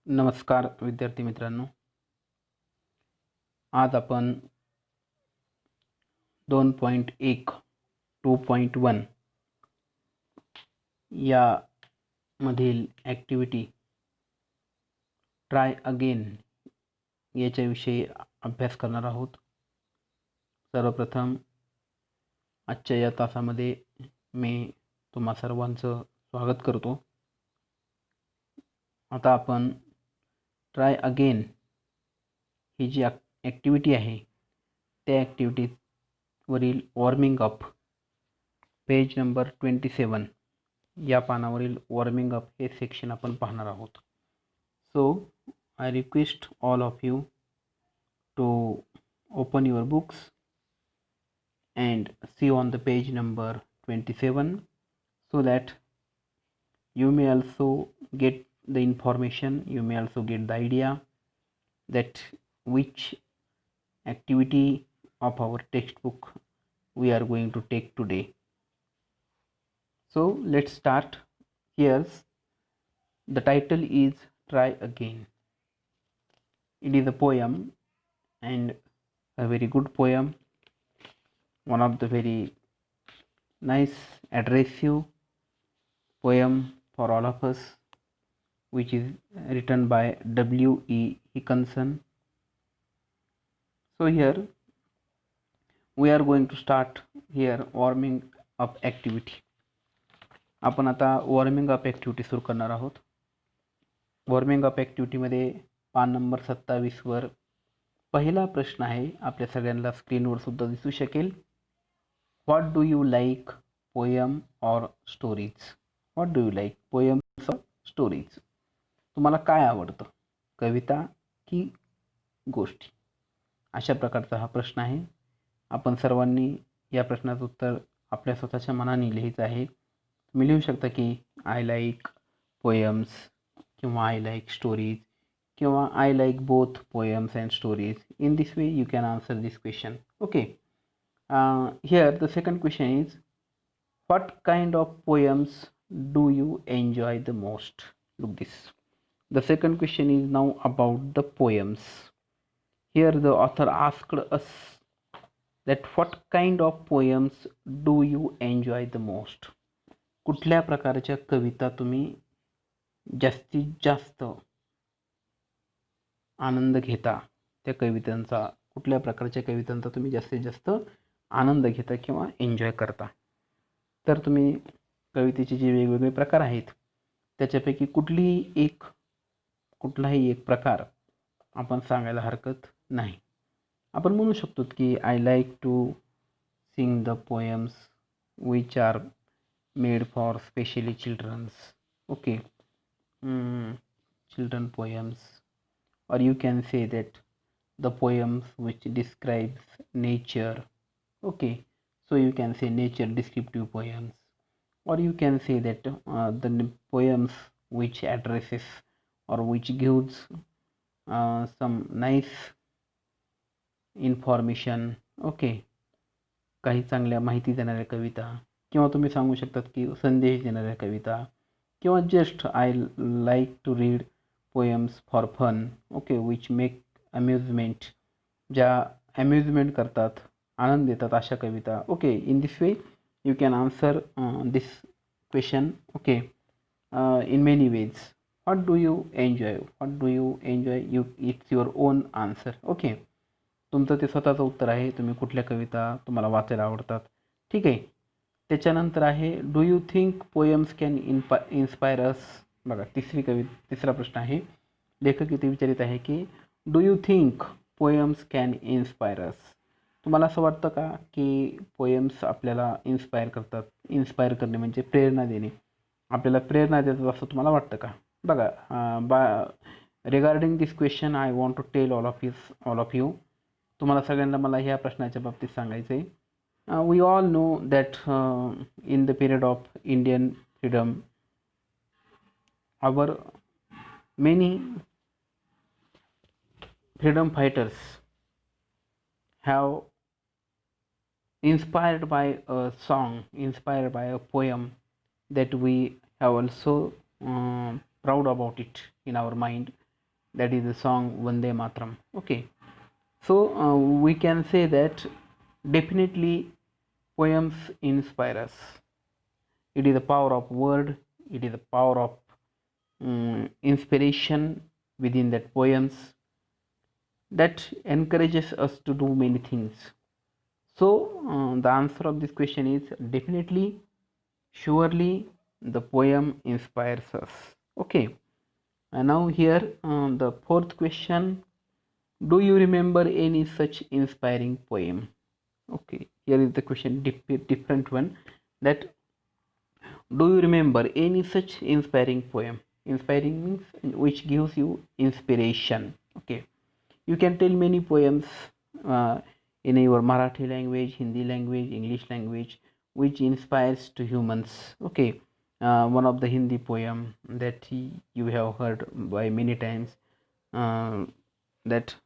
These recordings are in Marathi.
नमस्कार विद्यार्थी मित्रांनो, आज आपण 2.1 2.1 या मधील ॲक्टिव्हिटी ट्राय अगेन याच्याविषयी अभ्यास करणार आहोत. सर्वप्रथम आजच्या या तासामध्ये मी तुम्हा सर्वांचं स्वागत करतो. आता आपण ट्राय अगेन ही जी ॲक्टिव्हिटी आहे त्या ॲक्टिव्हिटीवरील वॉर्मिंग अप पेज नंबर 27 या पानावरील वॉर्मिंग अप हे सेक्शन आपण पाहणार आहोत. So I request all of you to open your books and see on the page number 27 so that you may also get the information, you may also get the idea that which activity of our textbook we are going to take today. So let's start. Here's the title is Try Again. It is a poem and a very good poem, one of the very nice addressive poem for all of us, which is written by W.E. Hickinson. So here we are going to start here warming up activity. आपण आता वॉर्मिंग अप ॲक्टिव्हिटी सुरू करणार आहोत. वॉर्मिंग अप ॲक्टिव्हिटीमध्ये पान नंबर 27 वर पहिला प्रश्न आहे. आपल्या सगळ्यांना स्क्रीनवर सुद्धा दिसू शकेल. What do you like, poem or stories? What do you like, poems or stories? तुम्हाला काय आवडतं, कविता की गोष्टी? अशा प्रकारचा हा प्रश्न आहे. आपण सर्वांनी या प्रश्नाचं उत्तर आपल्या स्वतःच्या मनाने लिहायचं आहे. तुम्ही लिहू शकता की आय लाईक पोयम्स किंवा आय लाईक स्टोरीज किंवा I like both poems and stories. In this way you can answer this question. Okay. Here the second question is, what kind of poems do you enjoy the most? Look this. The second question is now about the poems. Here the author asked us that what kind of poems do you enjoy the most? कुठल्या प्रकारच्या कविता तुम्ही जास्तीत जास्त आनंद घेता, त्या कवितांचा, कुठल्या प्रकारच्या कवितांचा तुम्ही जास्तीत जास्त आनंद घेता किंवा एन्जॉय करता? तर तुम्ही कवितेचे जे वेगवेगळे प्रकार आहेत त्याच्यापैकी कुठलाही एक प्रकार आपण सांगायला हरकत नाही. आपण म्हणू शकतो की I like to sing the poems which are made for specially childrens. Okay, children poems, or you can say that the poems which describes nature. Okay, so you can say nature descriptive poems, or you can say that the poems which addresses or which gives some nice information. Okay, काही चांगल्या माहिती देणाऱ्या कविता, किंवा तुम्ही सांगू शकतात की संदेश देणाऱ्या कविता, किंवा just I like to read poems for fun. Okay, which make amusement, ज्या अम्युजमेंट करतात, आनंद देतात, अशा कविता. Okay, in this way you can answer this question. Okay, in many ways. What do you enjoy, what do you enjoy, you it's your own answer. Okay, तुमचं ते स्वतःचं उत्तर आहे. तुम्ही कुठल्या कविता तुम्हाला वाचायला आवडतात. ठीक आहे. त्याच्यानंतर आहे, do you think poems can inspire us? बघा, तिसरा प्रश्न आहे. लेखक इथे विचारित आहे की do you think poems can inspire us? तुम्हाला असं वाटतं का की पोएम्स आपल्याला इन्स्पायर करतात? इन्स्पायर करणे म्हणजे प्रेरणा देणे, आपल्याला प्रेरणा देतात असं तुम्हाला वाटतं का? बघा, regarding this question I want to tell all of you. तुम्हाला सगळ्यांना मला ह्या प्रश्नाच्या बाबतीत सांगायचं आहे. We all know that in the period of Indian freedom, our many freedom fighters have inspired by a song, inspired by a poem that we have also proud about it in our mind. that is the song Vande Mataram. Okay, so we can say that definitely poems inspire us. It is the power of word, it is the power of inspiration within that poems that encourages us to do many things. So the answer of this question is definitely, surely the poem inspires us. Okay, and now here the fourth question: do you remember any such inspiring poem? Okay, here is the question, different one, that do you remember any such inspiring poem? Inspiring means which gives you inspiration. Okay, you can tell many poems uh, in your Marathi language, Hindi language, English language, which inspires to humans. Okay, one of the Hindi poem that you have heard by many times, that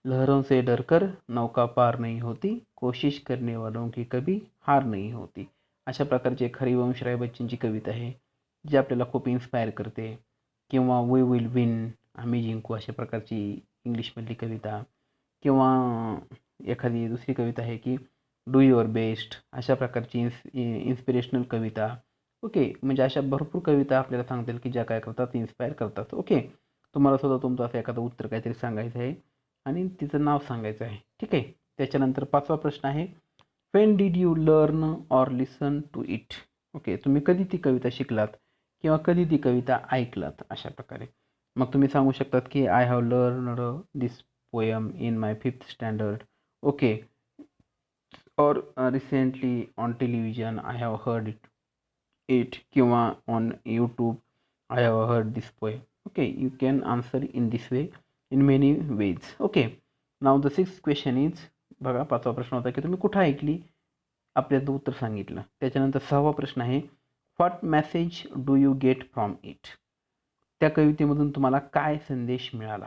लहरों से डरकर नौका पार नहीं होती, कोशिश करने वालों की कभी हार नहीं होती. अशा प्रकारची एक हरिवंश राय बच्चनची कविता आहे जी आपल्याला खूप इन्स्पायर करते. किंवा वी विल विन, आम्ही जिंकू, अशा प्रकारची इंग्लिशमधली कविता. किंवा एखादी दुसरी कविता आहे की डू युअर बेस्ट, अशा प्रकारची इन्स्पिरेशनल कविता. ओके, म्हणजे अशा भरपूर कविता आपल्याला सांगतील की ज्या काय करतात, इन्स्पायर करतात. ओके, तुम्हाला सुद्धा तुमचं असं एखादं उत्तर काहीतरी सांगायचं आहे आणि तिचं नाव सांगायचं आहे. ठीक आहे, त्याच्यानंतर पाचवा प्रश्न आहे, when did you learn or listen to it. Okay, तुम्ही कधी ती कविता शिकलात किंवा कधी ती कविता ऐकलात, अशा प्रकारे. मग तुम्ही सांगू शकतात की I have learned this poem in my 5th standard. Okay, और recently on television I have heard it, किंवा on YouTube I have heard this poem. Okay, you can answer in this way, in many ways. Okay, now the 6th question is, बघा पाचवा प्रश्न होता की तुम्ही कुठं ऐकली, आपल्याला उत्तर सांगितलं. त्याच्यानंतर 6वा प्रश्न आहे, what message do you get from it. त्या कवितेमधून तुम्हाला काय संदेश मिळाला.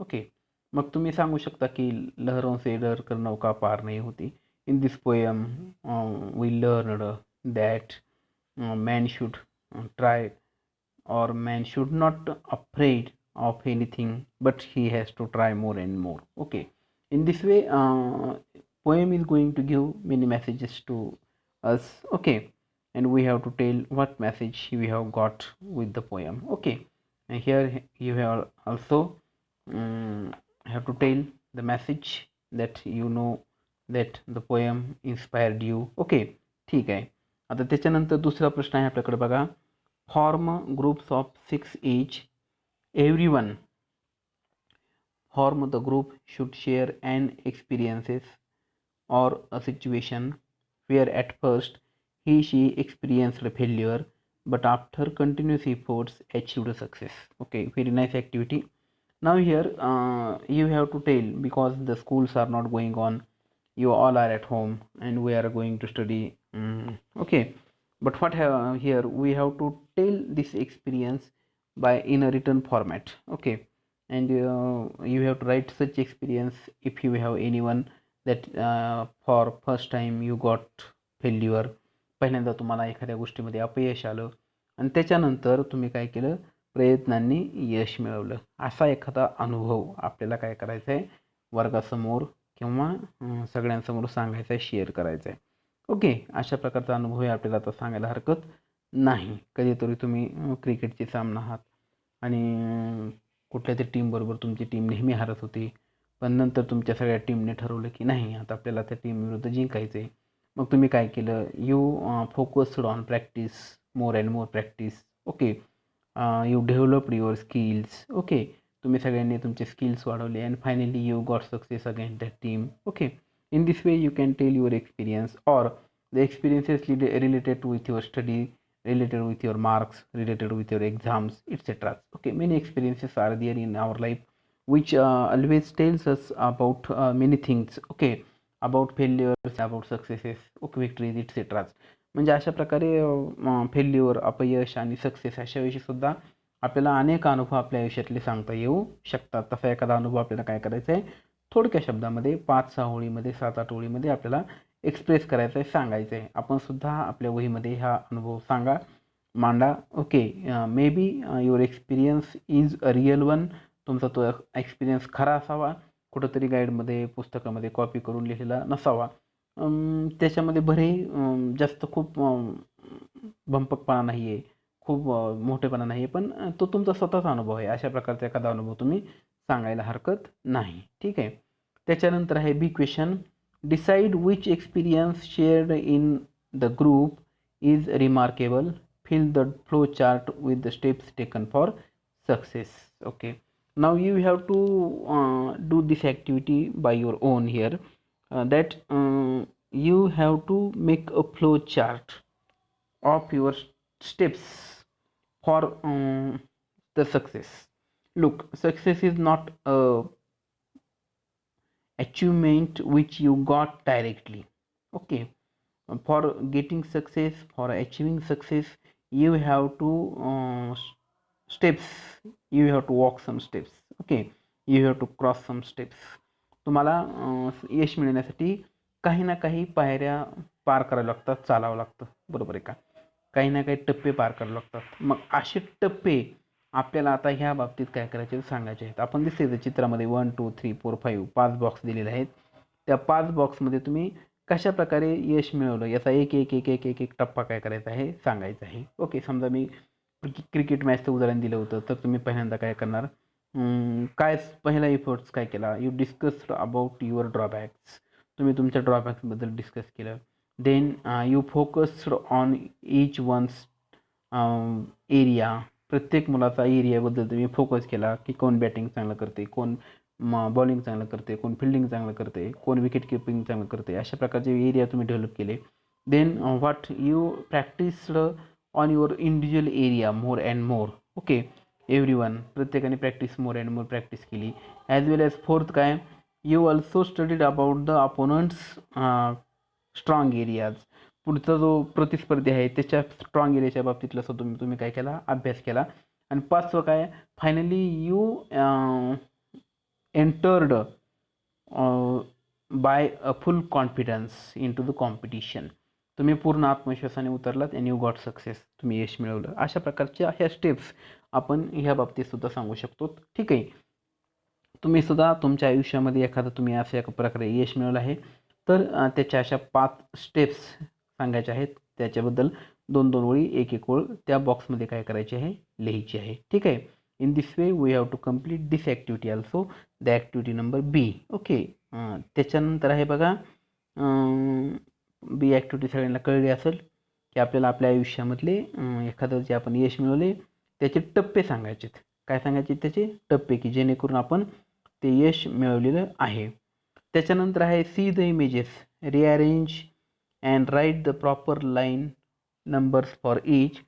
ओके, मग तुम्ही सांगू शकता की लहरों से डर कर नौका पार नहीं होती. In this poem we learned that man should try, or man should not afraid of anything, but he has to try more and more. Okay, in this way poem is going to give many messages to us. Okay, and we have to tell what message we have got with the poem. Okay, and here you have also have to tell the message that you know that the poem inspired you. Okay, ठीक आहे. आता त्याच्यानंतर दुसरा प्रश्न आहे आपल्याकडे, बघा, form groups of 6 each. Everyone form the group should share an experiences or a situation where at first he she experienced failure but after continuous efforts achieved success. Okay, very nice activity. Now here you have to tell, because the schools are not going on, you all are at home and we are going to study. Okay, but what here we have to tell this experience by in a written format. Okay, and you have to write such experience if you have anyone that for first time you got failure, पहिल्यांदा तुम्हाला एखाद्या गोष्टीमध्ये अपयश आलं आणि त्याच्यानंतर तुम्ही काय केलं, प्रयत्नांनी यश मिळवलं, असा एखादा अनुभव आपल्याला काय करायचा आहे, वर्गासमोर किंवा सगळ्यांसमोर सांगायचा आहे, शेअर करायचा आहे. ओके, अशा प्रकारचा अनुभव आपल्याला आता सांगायला हरकत नाही. कधीतरी तुम्ही क्रिकेटचे सामना आहात आणि कुठल्या तरी टीमबरोबर तुमची टीम नेहमी हरत होती, पण नंतर तुमच्या सगळ्या टीमने ठरवलं की नाही, आता आपल्याला त्या टीम विरुद्ध जिंकायचं आहे. मग तुम्ही काय केलं, you focused on practice, more and more practice. Okay, you developed your skills. Okay, तुम्ही सगळ्यांनी तुमचे स्किल्स वाढवले and finally you got success against that team. Okay, in this way you can tell your experience or the experiences related with your study, related with your marks, related with your exams, etc. Okay, many experiences are there in our life which always tells us about many things. Okay, about failures, about successes, okay, victories, etc. म्हणजे अशा प्रकारे फेल्युअर, अपयश आणि सक्सेस अशाविषयी सुद्धा आपल्याला अनेक अनुभव आपल्या आयुष्यातले सांगता येऊ शकतात. तसा एखादा अनुभव आपल्याला काय करायचा आहे, थोडक्या शब्दामध्ये 5-6 ओळीमध्ये, 7-8 ओळीमध्ये आपल्याला एक्सप्रेस करायचं आहे, सांगायचं आहे. आपण सुद्धा आपल्या वहीमध्ये हा अनुभव सांगा मांडा. Okay, may be your experience is a real one. तुमचा तो एक्सपिरियन्स खरा असावा, कुठंतरी गाईडमध्ये पुस्तकामध्ये कॉपी करून लिहिलेला नसावा. त्याच्यामध्ये जास्त खूप भंपकपणा नाही आहे, खूप मोठेपणा नाही आहे, पण तो तुमचा स्वतःचा अनुभव आहे. अशा प्रकारचा एखादा अनुभव तुम्ही सांगायला हरकत नाही. ठीक आहे. त्याच्यानंतर आहे B question. Decide which experience shared in the group is remarkable. Fill the flow chart with the steps taken for success. Okay, now you have to do this activity by your own here. That you have to make a flow chart of your steps for the success. Look, success is not a achievement which you got directly. Okay, for getting success, for achieving success, you have to steps, you have to walk some steps. Okay, you have to cross some steps. तुम्हाला यश मिळण्यासाठी काही ना काही पायऱ्या पार कराव्या लागतात, चालावं लागतं, बरोबर आहे का? काही ना काही टप्पे पार करावे लागतात. मग असे टप्पे आपल्याला आता ह्या बाबतीत काय करायचे सांगायचे आहेत. आपण दिसते चित्रामध्ये 1 2 3 4 5 5 बॉक्स दिलेले आहेत. त्या 5 बॉक्समध्ये तुम्ही कशा प्रकारे यश मिळवलं याचा एक एक एक एक एक एक टप्पा काय करायचा आहे सांगायचा आहे. ओके, समजा मी क्रिकेट मॅचचं उदाहरण दिलं होतं, तर तुम्ही पहिल्यांदा काय करणार, काय पहिला एफर्ट्स काय केला, you discussed about your drawbacks. तुम्ही तुमच्या ड्रॉबॅक्सबद्दल डिस्कस केलं. Then you focused on each one's area. प्रत्येक मुलाचा एरियाबद्दल तुम्ही फोकस केला की कोण बॅटिंग चांगलं करते, कोण बॉलिंग चांगलं करते, कोण फिल्डिंग चांगलं करते, कोण विकेट किपिंग चांगलं करते, अशा प्रकारचे एरिया तुम्ही डेव्हलप केले. Then what you practised on your individual area more and more. Okay, everyone, प्रत्येकाने practice more and more practice केली. ॲज वेल ॲज फोर्थ काय, you also studied about the opponents strong areas. पुढचा जो प्रतिस्पर्धी आहे त्याच्या स्ट्रॉंग एरियाच्या बाबतीतला सुद्धा तुम्ही काय केला, अभ्यास केला. आणि पाचवं काय, finally you entered by a full confidence into the competition. तुम्ही पूर्ण आत्मविश्वासाने उतरलात आणि यू गॉट सक्सेस, तुम्ही यश मिळवलं. अशा प्रकारच्या ह्या स्टेप्स आपण ह्या बाबतीत सुद्धा सांगू शकतो. ठीक आहे, तुम्ही सुद्धा तुमच्या आयुष्यामध्ये एखादं तुम्ही अशा एका प्रकारे यश मिळवलं आहे, तर त्याच्या अशा 5 स्टेप्स सांगायच्या आहेत. त्याच्याबद्दल 2-2 ओळी, एक एक ओळ त्या बॉक्समध्ये काय करायची आहे, लिहायची आहे. ठीक आहे. In this way we have to complete this activity also, the activity number B. Okay, त्याच्यानंतर आहे बघा, बी ॲक्टिव्हिटी सगळ्यांना कळली असेल की आपल्याला आपल्या आयुष्यामधले एखादं जे आपण यश मिळवले त्याचे टप्पे सांगायचे. काय सांगायचे, त्याचे टप्पे, की जेणेकरून आपण ते यश मिळवलेलं आहे. त्याच्यानंतर आहे see the images, rearrange and write the proper line numbers for each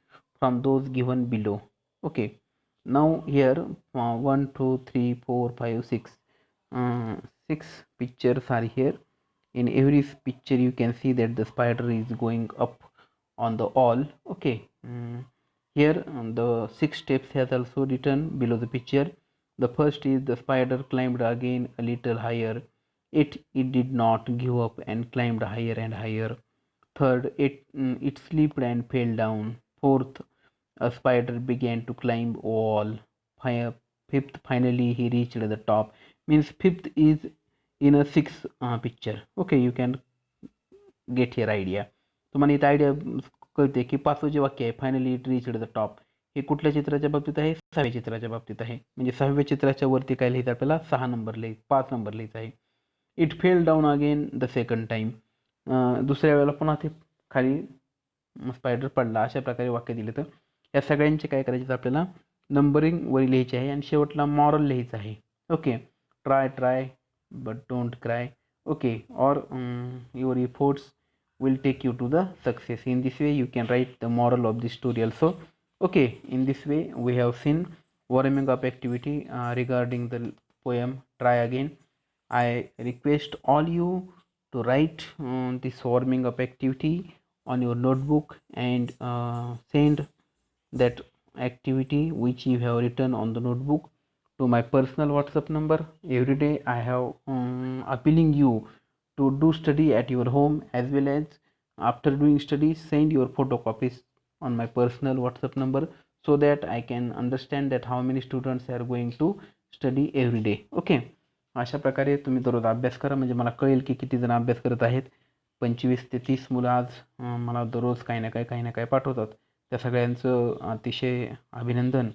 from those given below. Okay, now here 1 2 3 4 5 6 6 pictures are here. In every picture you can see that the spider is going up on the wall. Okay, here the 6 steps has also written below the picture. The first is the spider climbed again a little higher. It did not give up and climbed higher and higher. Third, it slipped and fell down. Fourth, a spider began to climb a wall. Fifth, finally he reached the top. Means fifth is in a sixth picture. Okay, you can get your idea. तुम्हाला इथं आयडिया कळते की पाचवं जे वाक्य आहे, finally it reached the top, हे कुठल्या चित्राच्या बाबतीत आहे, 6व्या चित्राच्या बाबतीत आहे. म्हणजे 6व्या चित्राच्या वरती काय लिहायचं आपल्याला, 6 नंबर 5 नंबर लिहायचं आहे. It fail down again the second time. दुसऱ्या वेळेला पुन्हा ते खाली स्पायडर पडला. अशा प्रकारे वाक्य दिले. तर या सगळ्यांचे काय करायचे, आपल्याला नंबरिंग वर लिहायचे आहे आणि शेवटला मॉरल लिहायचं आहे. Okay, try but don't cry. Okay, or your efforts will take you to the success. In this way you can write the moral of the story also. Okay, in this way we have seen warming up activity regarding the poem Try Again. I request all you to write this warming up activity on your notebook and send that activity which you have written on the notebook to my personal WhatsApp number. Every day I have appealing you to do study at your home, as well as after doing study send your photocopies on my personal WhatsApp number, so that I can understand that how many students are going to study every day. Okay, अशा प्रकारे तुम्ही दररोज अभ्यास करा, म्हणजे मला कळेल की किती जण अभ्यास करत आहेत. 25 ते 30 मुलं आज मला दररोज काही ना काही पाठवतात. त्या सगळ्यांचं अतिशय अभिनंदन.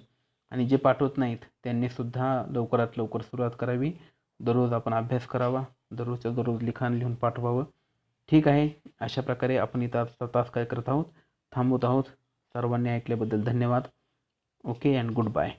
आणि जे पाठवत नाहीत त्यांनीसुद्धा लवकरात लवकर सुरुवात करावी. दररोज आपण अभ्यास करावा, दररोजच्या दररोज लिखाण लिहून पाठवावं. ठीक आहे, अशा प्रकारे आपण इथं आजचा तास काय करत आहोत, थांबवत आहोत. सर्वांनी ऐकल्याबद्दल धन्यवाद. Okay and good bye.